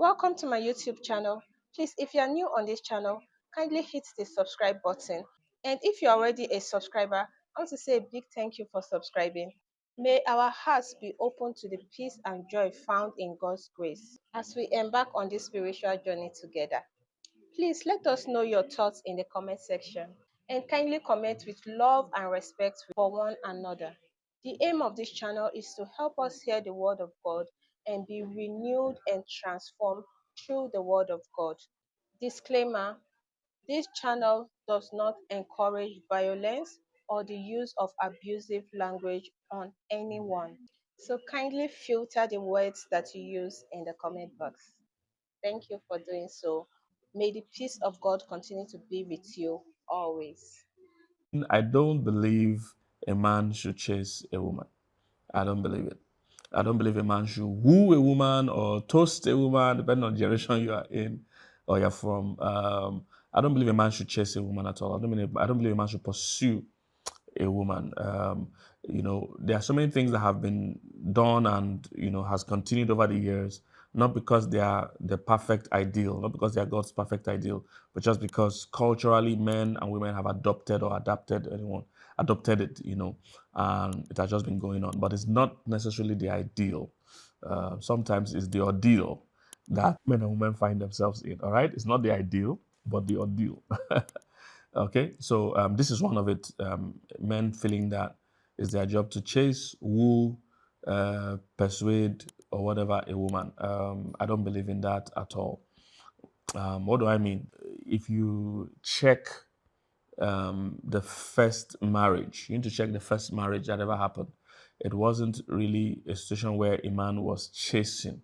Welcome to my YouTube channel. Please, if you are new on this channel, kindly hit the subscribe button. And if you're already a subscriber, I want to say a big thank you for subscribing. May our hearts be open to the peace and joy found in God's grace as we embark on this spiritual journey together. Please let us know your thoughts in the comment section and kindly comment with love and respect for one another. The aim of this channel is to help us hear the word of God and be renewed and transformed through the word of God. Disclaimer: this channel does not encourage violence or the use of abusive language on anyone. So kindly filter the words that you use in the comment box. Thank you for doing so. May the peace of God continue to be with you always. I don't believe a man should chase a woman. I don't believe it. I don't believe a man should woo a woman or toast a woman, depending on the generation you are in or you're from. I don't believe a man should chase a woman at all. I don't believe a man should pursue a woman. There are so many things that have been done and has continued over the years, not because they are the perfect ideal, not because they are God's perfect ideal, but just because culturally men and women have adopted or adopted it, and it has just been going on. But it's not necessarily the ideal. Sometimes it's the ordeal that men and women find themselves in. All right, it's not the ideal, but the ordeal. Okay, so this is one of it. Men feeling that it's their job to chase, woo, persuade, or whatever a woman. I don't believe in that at all. What do I mean? If you check the first marriage, you need to check the first marriage that ever happened. It wasn't really a situation where a man was chasing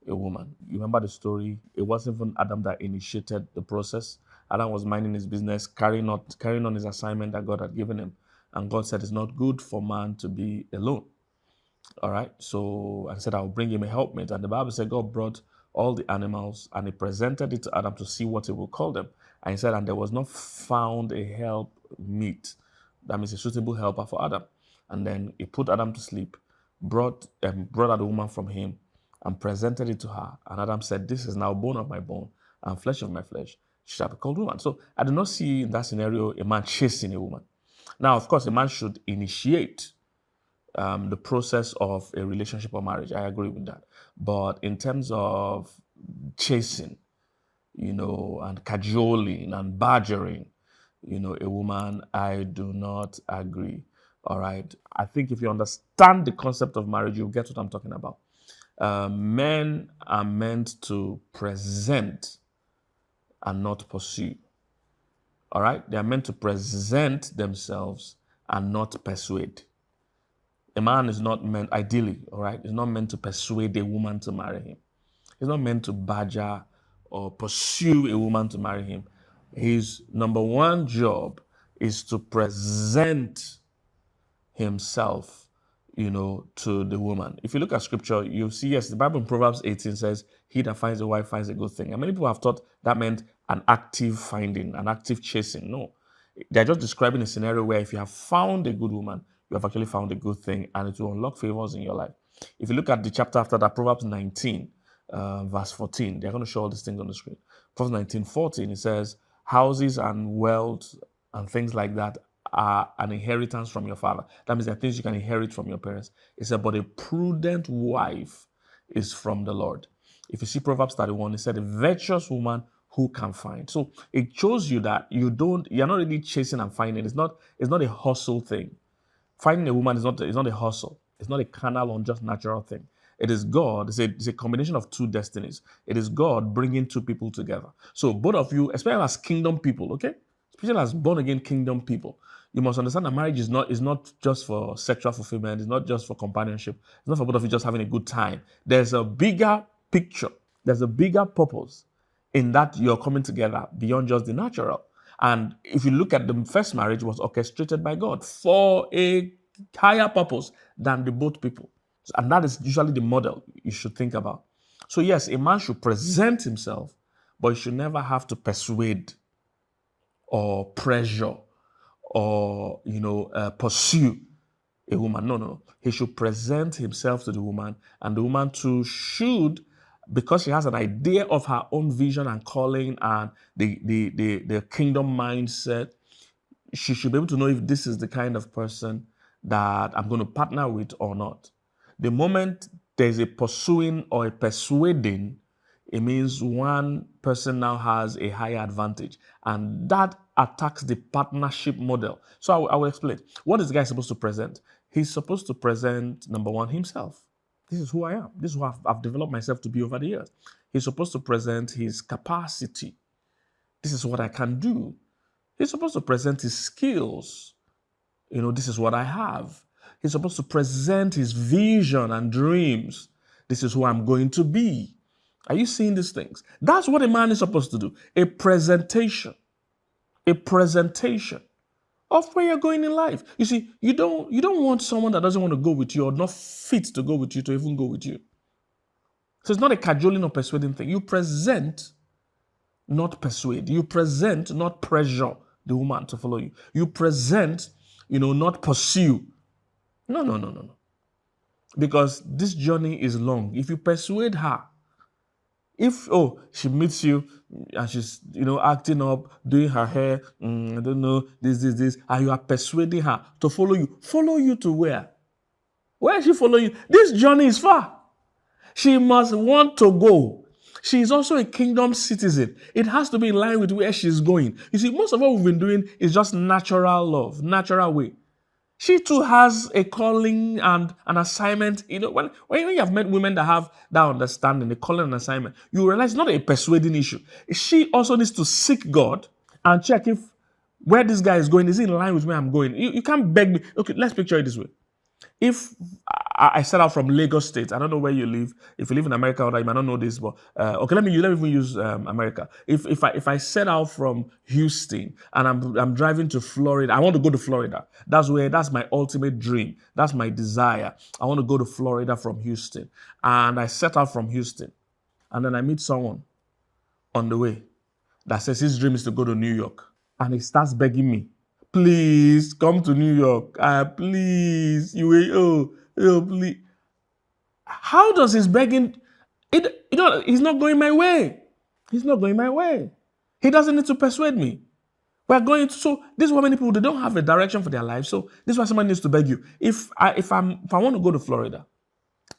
a woman. You remember the story? It wasn't even Adam that initiated the process. Adam was minding his business, carrying on his assignment that God had given him. And God said it's not good for man to be alone. All right. So I said, I'll bring him a helpmate. And the Bible said God brought all the animals and he presented it to Adam to see what he would call them. And he said, and there was not found a help meet. That means a suitable helper for Adam. And then he put Adam to sleep, brought out the woman from him and presented it to her. And Adam said, this is now bone of my bone and flesh of my flesh. She shall be called woman. So I do not see in that scenario a man chasing a woman. Now, of course, a man should initiate the process of a relationship or marriage. I agree with that. But in terms of chasing, and cajoling and badgering, a woman, I do not agree. All right. I think if you understand the concept of marriage, you'll get what I'm talking about. Men are meant to present and not pursue. All right. They are meant to present themselves and not persuade. A man is not meant, ideally, all right, is not meant to persuade a woman to marry him. He's not meant to badger or pursue a woman to marry him. His number one job is to present himself, to the woman. If you look at scripture, you'll see, yes, the Bible in Proverbs 18 says, he that finds a wife finds a good thing. And many people have thought that meant an active finding, an active chasing. No. They're just describing a scenario where if you have found a good woman, you have actually found a good thing and it will unlock favors in your life. If you look at the chapter after that, Proverbs 19, verse 14, they're going to show all these things on the screen. Proverbs 19:14, it says, houses and wealth and things like that are an inheritance from your father. That means there are things you can inherit from your parents. It said, but a prudent wife is from the Lord. If you see Proverbs 31, it said, a virtuous woman who can find. So it shows you that you're not really chasing and finding. It's not a hustle thing. Finding a woman is not a hustle. It's not a carnal or just natural thing. It is God. It's a combination of two destinies. It is God bringing two people together. So both of you, especially as kingdom people, okay? Especially as born again kingdom people, you must understand that marriage is not just for sexual fulfillment. It's not just for companionship. It's not for both of you just having a good time. There's a bigger picture. There's a bigger purpose in that you're coming together beyond just the natural. And if you look at the first marriage, was orchestrated by God for a higher purpose than the both people. And that is usually the model you should think about. So yes, a man should present himself, but he should never have to persuade or pressure or pursue a woman. No. He should present himself to the woman, and the woman too should because she has an idea of her own vision and calling and the kingdom mindset, she should be able to know if this is the kind of person that I'm going to partner with or not. The moment there's a pursuing or a persuading, it means one person now has a higher advantage. And that attacks the partnership model. So I will explain. What is the guy supposed to present? He's supposed to present, number one, himself. This is who I am. This is who I've developed myself to be over the years. He's supposed to present his capacity. This is what I can do. He's supposed to present his skills. This is what I have. He's supposed to present his vision and dreams. This is who I'm going to be. Are you seeing these things? That's what a man is supposed to do. A presentation. A presentation of where you're going in life. You see, you don't want someone that doesn't want to go with you or not fit to go with you to even go with you. So it's not a cajoling or persuading thing. You present, not persuade. You present, not pressure the woman to follow you. You present, not pursue. No. Because this journey is long. If you persuade her, if she meets you and she's acting up, doing her hair, I don't know, this, and you are persuading her to follow you to where? Where is she following you? This journey is far. She must want to go. She is also a kingdom citizen. It has to be in line with where she's going. You see, most of what we've been doing is just natural love, natural way. She too has a calling and an assignment. When you have met women that have that understanding, the calling and assignment, you realize it's not a persuading issue. She also needs to seek God and check if where this guy is going is in line with where I'm going. You can't beg me. Okay, let's picture it this way. If I set out from Lagos State, I don't know where you live. If you live in America, or you might not know this, but okay, let me even use America. If I set out from Houston and I'm driving to Florida, I want to go to Florida. That's my ultimate dream. That's my desire. I want to go to Florida from Houston, and I set out from Houston, and then I meet someone on the way that says his dream is to go to New York, and he starts begging me, please come to New York. Please, please. How does his begging? He's not going my way. He's not going my way. He doesn't need to persuade me. We're going to. So this is why many people, they don't have a direction for their life. So this is why somebody needs to beg you. If I want to go to Florida,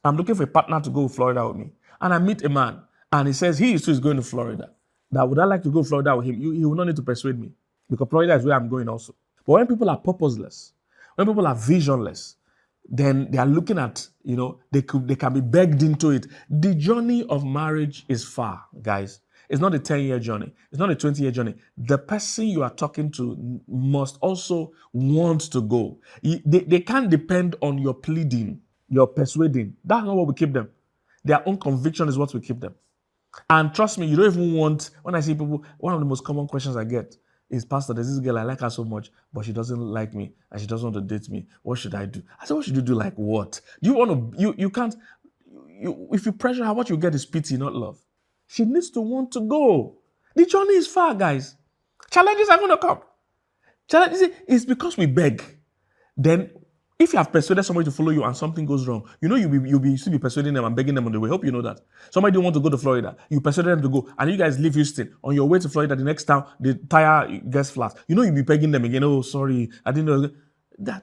I'm looking for a partner to go to Florida with me, and I meet a man, and he says he is going to Florida. That would I like to go to Florida with him? He will not need to persuade me, because Florida is where I'm going also. But when people are purposeless, when people are visionless, then they are looking at, they can be begged into it. The journey of marriage is far, guys. It's not a 10-year journey. It's not a 20-year journey. The person you are talking to must also want to go. They can't depend on your pleading, your persuading. That's not what will keep them. Their own conviction is what will keep them. And trust me, you don't even want, when I see people, one of the most common questions I get is, Pastor, there's this girl, I like her so much, but she doesn't like me and she doesn't want to date me. What should I do? I said, what should you do? Like what? Do you want to, you can't, if you pressure her, what you get is pity, not love. She needs to want to go. The journey is far, guys. Challenges are going to come. Challenges, it's because we beg. Then, if you have persuaded somebody to follow you and something goes wrong, you'll still be persuading them and begging them on the way. Hope you know that. Somebody don't want to go to Florida. You persuaded them to go, and you guys leave Houston. On your way to Florida, the next town, the tire gets flat. You'll be begging them again. Oh, sorry, I didn't know.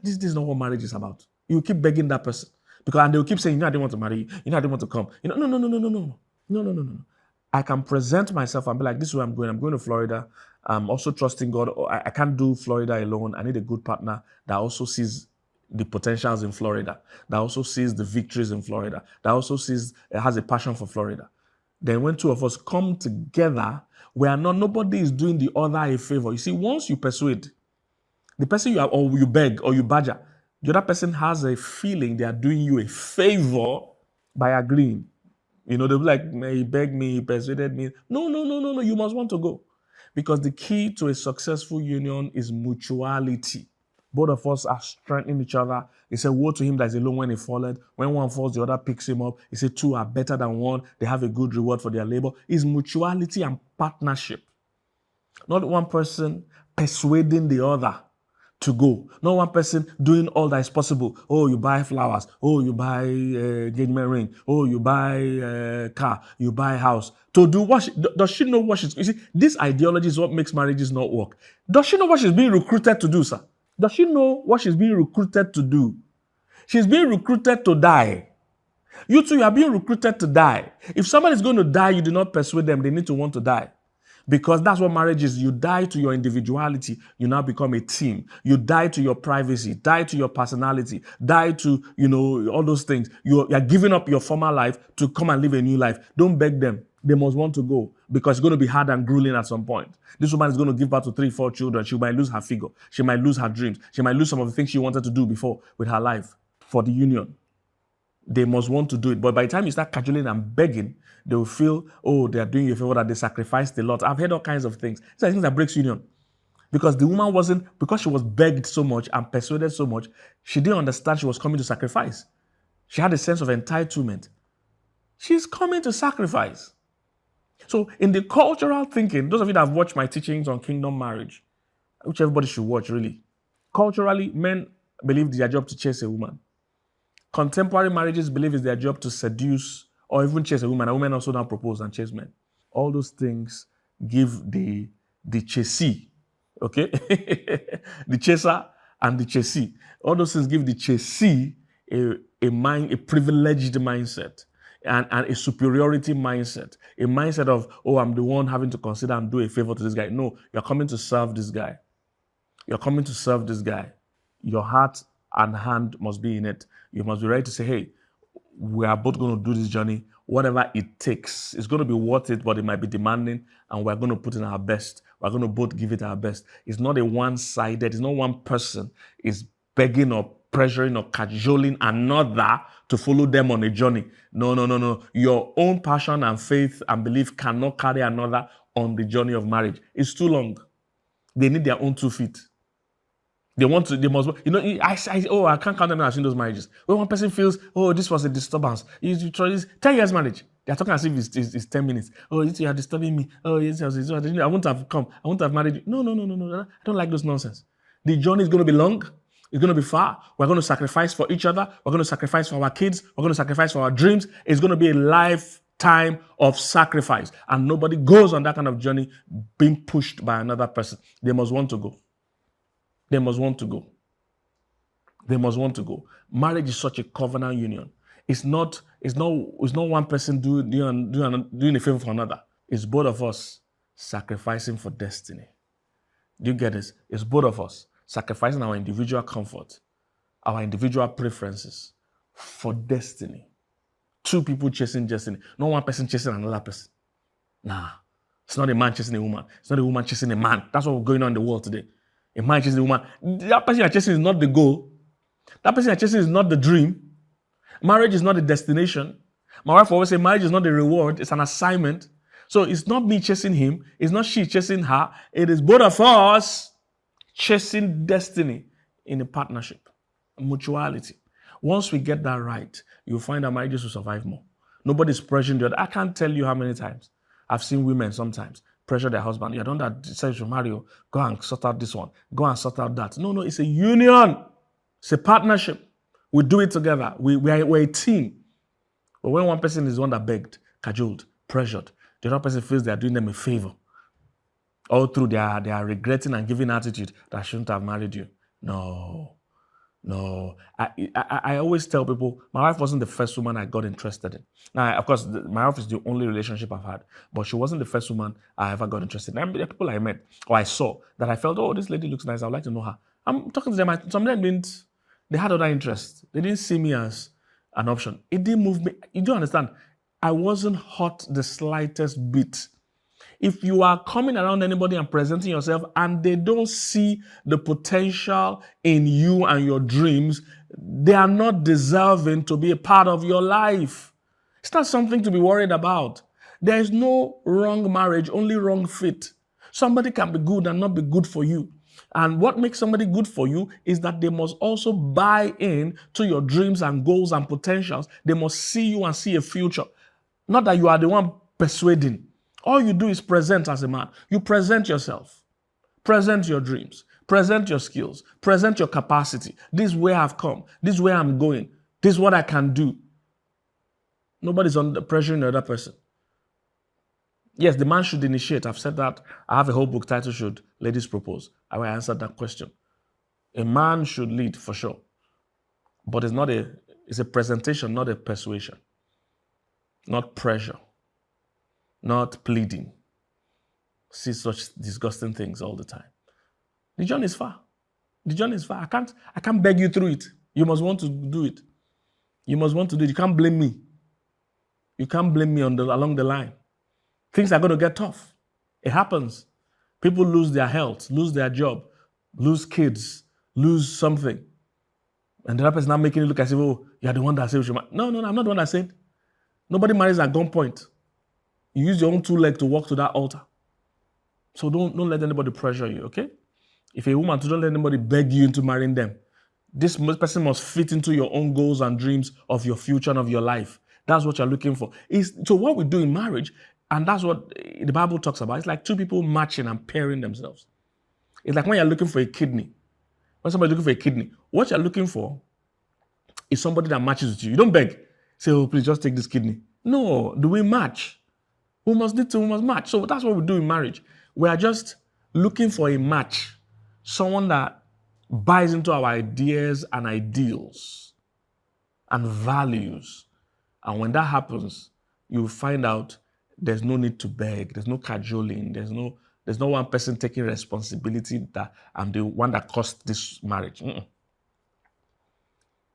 This is not what marriage is about. You keep begging that person. And they'll keep saying, I didn't want to marry you. I didn't want to come. No. I can present myself and be like, this is where I'm going. I'm going to Florida. I'm also trusting God. I can't do Florida alone. I need a good partner that also sees the potentials in Florida, that also sees the victories in Florida, that also has a passion for Florida. Then when two of us come together, nobody is doing the other a favor. You see, once you persuade, the person you beg or you badger, the other person has a feeling they are doing you a favor by agreeing. They'll be like, he begged me, he persuaded me. No, you must want to go. Because the key to a successful union is mutuality. Both of us are strengthening each other. He said, woe to him that is alone when he falleth. When one falls, the other picks him up. He said, two are better than one. They have a good reward for their labor. It's mutuality and partnership. Not one person persuading the other to go. Not one person doing all that is possible. Oh, you buy flowers. Oh, you buy engagement ring. Oh, you buy car. You buy house. To do what? Does she know what she's? You see, this ideology is what makes marriages not work. Does she know what she's being recruited to do, sir? Does she know what she's being recruited to do? She's being recruited to die. You too, you are being recruited to die. If somebody is going to die, you do not persuade them. They need to want to die. Because that's what marriage is. You die to your individuality. You now become a team. You die to your privacy, die to your personality, die to, all those things. You are giving up your former life to come and live a new life. Don't beg them. They must want to go because it's going to be hard and grueling at some point. This woman is going to give birth to 3, 4 children. She might lose her figure. She might lose her dreams. She might lose some of the things she wanted to do before with her life for the union. They must want to do it. But by the time you start cajoling and begging, they will feel, oh, they are doing you a favor, that they sacrificed a lot. I've heard all kinds of things. These are things that breaks union. Because the woman because she was begged so much and persuaded so much, she didn't understand she was coming to sacrifice. She had a sense of entitlement. She's coming to sacrifice. So in the cultural thinking, those of you that have watched my teachings on kingdom marriage, which everybody should watch really, culturally, men believe it's their job to chase a woman. Contemporary marriages believe it's their job to seduce or even chase a woman. A woman also now propose and chase men. All those things give the chasee, okay? The chaser and the chasee. All those things give the chasee a privileged mindset and a superiority mindset. A mindset of, oh, I'm the one having to consider and do a favor to this guy. No, you're coming to serve this guy. You're coming to serve this guy. Your heart and hand must be in it. You must be ready to say, hey, we are both going to do this journey, whatever it takes. It's going to be worth it, but it might be demanding, and we're going to put in our best. We're going to both give it our best. It's not a one-sided, it's not one person is begging or pressuring or cajoling another to follow them on a journey. No. Your own passion and faith and belief cannot carry another on the journey of marriage. It's too long. They need their own 2 feet. They must, I can't count them as in those marriages. When one person feels, oh, this was a disturbance. You try this 10 years marriage. They're talking as if it's 10 minutes. Oh, you are disturbing me. Oh, yes, I wouldn't have come. I wouldn't have married you. No. I don't like those nonsense. The journey is going to be long. It's going to be far. We're going to sacrifice for each other. We're going to sacrifice for our kids. We're going to sacrifice for our dreams. It's going to be a lifetime of sacrifice. And nobody goes on that kind of journey being pushed by another person. They must want to go. They must want to go. They must want to go. Marriage is such a covenant union. It's not one person doing a favor for another. It's both of us sacrificing for destiny. Do you get this? It's both of us sacrificing our individual comfort, our individual preferences for destiny. 2 people chasing destiny. Not one person chasing another person. Nah. It's not a man chasing a woman. It's not a woman chasing a man. That's what's going on in the world today. A man chasing a woman. That person you're chasing is not the goal. That person you're chasing is not the dream. Marriage is not a destination. My wife always say marriage is not a reward. It's an assignment. So it's not me chasing him. It's not she chasing her. It is both of us chasing destiny in a partnership, a mutuality. Once we get that right, you'll find that marriages will survive more. Nobody's pressuring the other. I can't tell you how many times I've seen women sometimes pressure their husband. You don't that decide to marry you. Go and sort out this one. Go and sort out that. No, it's a union. It's a partnership. We do it together. We're a team. But when one person is the one that begged, cajoled, pressured, the other person feels they are doing them a favor. All through they are regretting and giving attitude that I shouldn't have married you. No. I always tell people, my wife wasn't the first woman I got interested in. Now, of course, my wife is the only relationship I've had, but she wasn't the first woman I ever got interested in. There are people I met or I saw that I felt, oh, this lady looks nice. I would like to know her. I'm talking to them. Some of them they had other interests. They didn't see me as an option. It didn't move me. You don't understand. I wasn't hot the slightest bit. If you are coming around anybody and presenting yourself and they don't see the potential in you and your dreams, they are not deserving to be a part of your life. It's not something to be worried about. There is no wrong marriage, only wrong fit. Somebody can be good and not be good for you. And what makes somebody good for you is that they must also buy in to your dreams and goals and potentials. They must see you and see a future. Not that you are the one persuading. All you do is present as a man. You present yourself. Present your dreams. Present your skills. Present your capacity. This is where I've come. This is where I'm going. This is what I can do. Nobody's under pressuring the other person. Yes, the man should initiate. I've said that. I have a whole book titled Should Ladies Propose? I will answer that question. A man should lead for sure. But it's a presentation, not a persuasion. Not pressure. Not pleading. See such disgusting things all the time. The journey is far. The journey is far. I can't beg you through it. You must want to do it. You must want to do it. You can't blame me. You can't blame me along the line. Things are going to get tough. It happens. People lose their health, lose their job, lose kids, lose something. And the other person now making it look as if, oh, you're the one that said you should marry. No, I'm not the one that said. Nobody marries at gunpoint. You use your own two legs to walk to that altar. So don't let anybody pressure you, okay? If you're a woman, don't let anybody beg you into marrying them. This person must fit into your own goals and dreams of your future and of your life. That's what you're looking for. So what we do in marriage, and that's what the Bible talks about, it's like two people matching and pairing themselves. It's like when you're looking for a kidney. When somebody's looking for a kidney, what you're looking for is somebody that matches with you. You don't beg. Say, oh, please just take this kidney. No, do we match? We must match. So that's what we do in marriage. We are just looking for a match. Someone that buys into our ideas and ideals and values. And when that happens, you'll find out there's no need to beg. There's no cajoling. There's no one person taking responsibility that I'm the one that caused this marriage.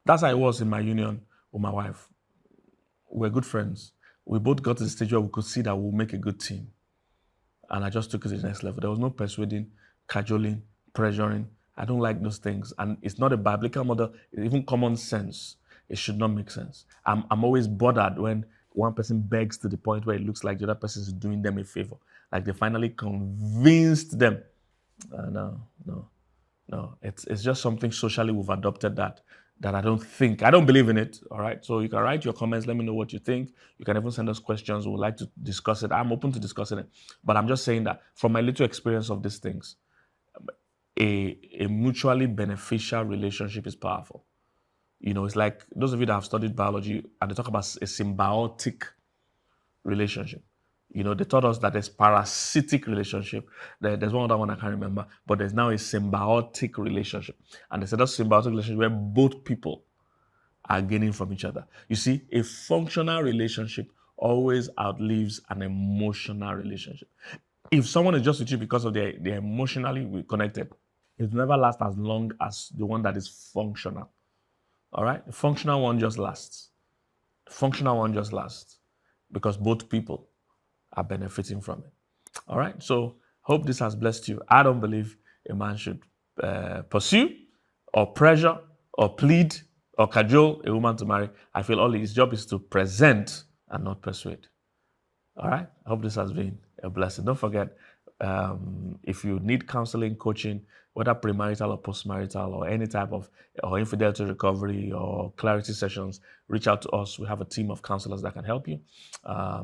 That's how it was in my union with my wife. We're good friends. We both got to the stage where we could see that we'll make a good team. And I just took it to the next level. There was no persuading, cajoling, pressuring. I don't like those things. And it's not a biblical model, even common sense. It should not make sense. I'm always bothered when one person begs to the point where it looks like the other person is doing them a favor. Like they finally convinced them. No. It's just something socially we've adopted that I don't believe in it. All right. So you can write your comments. Let me know what you think. You can even send us questions. We would like to discuss it. I'm open to discussing it. But I'm just saying that from my little experience of these things, a mutually beneficial relationship is powerful. You know, it's like those of you that have studied biology and they talk about a symbiotic relationship. You know, they taught us that there's parasitic relationship. There's one other one I can't remember, but there's now a symbiotic relationship. And they said that's a symbiotic relationship where both people are gaining from each other. You see, a functional relationship always outlives an emotional relationship. If someone is just with you because of they're emotionally connected, it will never last as long as the one that is functional. All right? The functional one just lasts. The functional one just lasts because both people are benefiting from it. All right? So hope this has blessed you. I don't believe a man should pursue or pressure or plead or cajole a woman to marry. I feel all his job is to present and not persuade. All right? I hope this has been a blessing. Don't forget, if you need counseling, coaching, whether premarital or postmarital or any type of or infidelity recovery or clarity sessions, reach out to us. We have a team of counselors that can help you.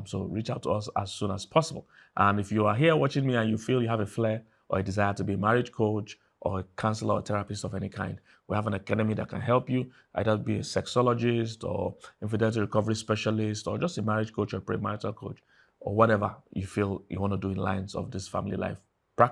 So reach out to us as soon as possible. And if you are here watching me and you feel you have a flair or a desire to be a marriage coach or a counselor or therapist of any kind, we have an academy that can help you, either be a sexologist or infidelity recovery specialist or just a marriage coach or premarital coach or whatever you feel you want to do in lines of this family life